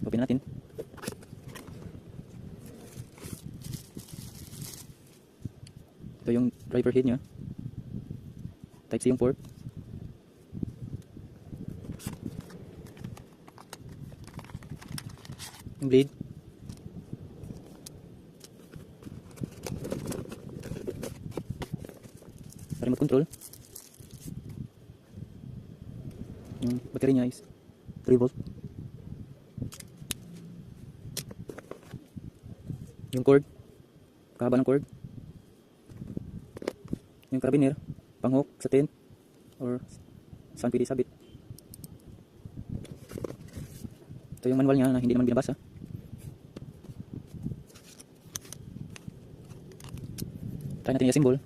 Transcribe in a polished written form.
Open natin. Ito yung driver head nya. Type C yung port. Yung blade. Remote control. Yung battery nya is 3 volt. Yung cord, kahaba ng cord. Yung carabiner, pang-hook sa tent or saan pwede sabit. Ito yung manual nya na hindi naman binabasa. Try natin i-assemble.